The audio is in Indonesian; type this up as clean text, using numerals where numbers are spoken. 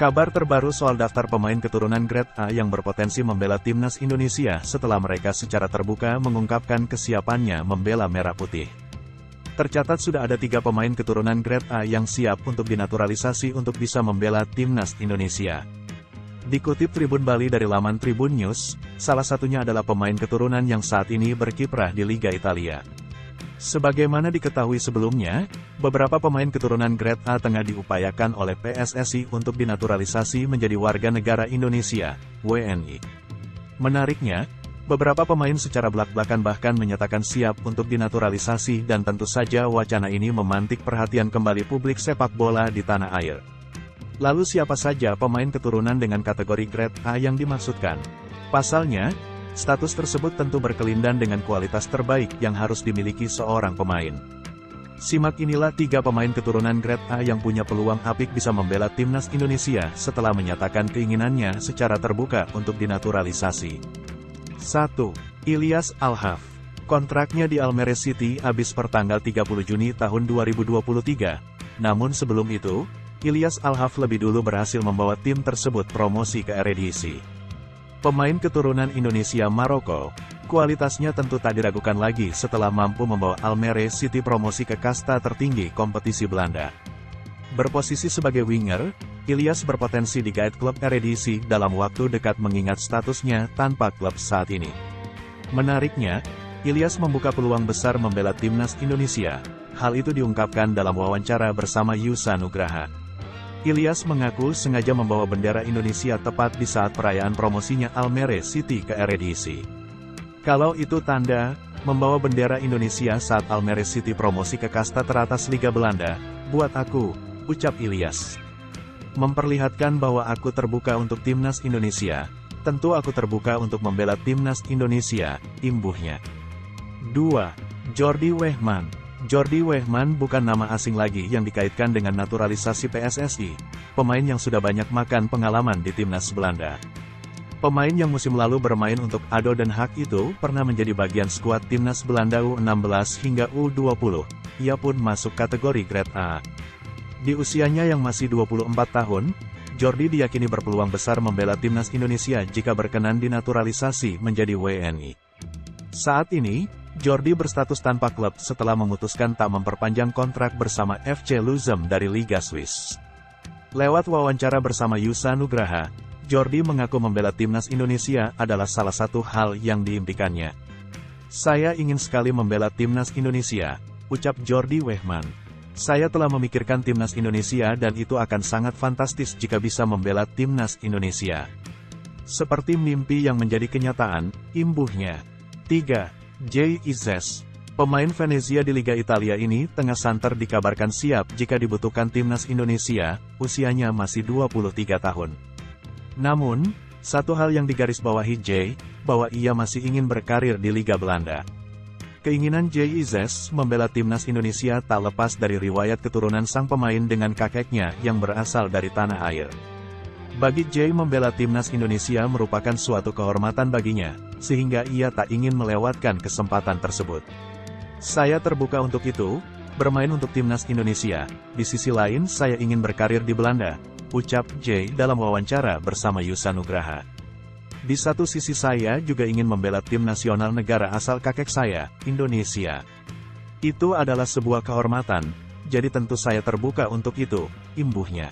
Kabar terbaru soal daftar pemain keturunan Grade A yang berpotensi membela timnas Indonesia setelah mereka secara terbuka mengungkapkan kesiapannya membela Merah Putih. Tercatat sudah ada 3 pemain keturunan Grade A yang siap untuk dinaturalisasi untuk bisa membela timnas Indonesia. Dikutip Tribun Bali dari laman Tribun News, salah satunya adalah pemain keturunan yang saat ini berkiprah di Liga Italia. Sebagaimana diketahui sebelumnya, beberapa pemain keturunan Grade A tengah diupayakan oleh PSSI untuk dinaturalisasi menjadi warga negara Indonesia, WNI. Menariknya, beberapa pemain secara belak-belakan bahkan menyatakan siap untuk dinaturalisasi dan tentu saja wacana ini memantik perhatian kembali publik sepak bola di tanah air. Lalu siapa saja pemain keturunan dengan kategori Grade A yang dimaksudkan? Pasalnya, status tersebut tentu berkelindan dengan kualitas terbaik yang harus dimiliki seorang pemain. Simak inilah 3 pemain keturunan Grade A yang punya peluang apik bisa membela timnas Indonesia setelah menyatakan keinginannya secara terbuka untuk dinaturalisasi. 1. Ilyas Alhaf. Kontraknya di Almere City habis pertanggal 30 Juni tahun 2023. Namun sebelum itu, Ilyas Alhaf lebih dulu berhasil membawa tim tersebut promosi ke Eredivisie. Pemain keturunan Indonesia Maroko, kualitasnya tentu tak diragukan lagi setelah mampu membawa Almere City promosi ke kasta tertinggi kompetisi Belanda. Berposisi sebagai winger, Ilyas berpotensi digait klub Eredivisie dalam waktu dekat mengingat statusnya tanpa klub saat ini. Menariknya, Ilyas membuka peluang besar membela timnas Indonesia. Hal itu diungkapkan dalam wawancara bersama Yusa Nugraha. Ilyas mengaku sengaja membawa bendera Indonesia tepat di saat perayaan promosinya Almere City ke Eredivisie. Kalau itu tanda, membawa bendera Indonesia saat Almere City promosi ke kasta teratas Liga Belanda, buat aku, ucap Ilyas. Memperlihatkan bahwa aku terbuka untuk timnas Indonesia, tentu aku terbuka untuk membela timnas Indonesia, imbuhnya. 2. Jordi Wegman. Jordi Wegman bukan nama asing lagi yang dikaitkan dengan naturalisasi PSSI, pemain yang sudah banyak makan pengalaman di timnas Belanda. Pemain yang musim lalu bermain untuk ADO Den Haag itu pernah menjadi bagian skuad timnas Belanda U16 hingga U20, ia pun masuk kategori Grade A. Di usianya yang masih 24 tahun, Jordi diyakini berpeluang besar membela timnas Indonesia jika berkenan dinaturalisasi menjadi WNI. Saat ini, Jordi berstatus tanpa klub setelah memutuskan tak memperpanjang kontrak bersama FC Luzem dari Liga Swiss. Lewat wawancara bersama Yusa Nugraha, Jordi mengaku membela timnas Indonesia adalah salah satu hal yang diimpikannya. Saya ingin sekali membela timnas Indonesia, ucap Jordi Wegman. Saya telah memikirkan timnas Indonesia dan itu akan sangat fantastis jika bisa membela timnas Indonesia. Seperti mimpi yang menjadi kenyataan, imbuhnya. 3. Jay Izes. Pemain Venezia di Liga Italia ini tengah santer dikabarkan siap jika dibutuhkan timnas Indonesia, usianya masih 23 tahun. Namun, satu hal yang digarisbawahi Jay, bahwa ia masih ingin berkarir di Liga Belanda. Keinginan Jay Izes membela timnas Indonesia tak lepas dari riwayat keturunan sang pemain dengan kakeknya yang berasal dari tanah air. Bagi Jay membela timnas Indonesia merupakan suatu kehormatan baginya, sehingga ia tak ingin melewatkan kesempatan tersebut. Saya terbuka untuk itu, bermain untuk timnas Indonesia, di sisi lain saya ingin berkarir di Belanda, ucap Jay dalam wawancara bersama Yusa Nugraha. Di satu sisi saya juga ingin membela tim nasional negara asal kakek saya, Indonesia. Itu adalah sebuah kehormatan, jadi tentu saya terbuka untuk itu, imbuhnya.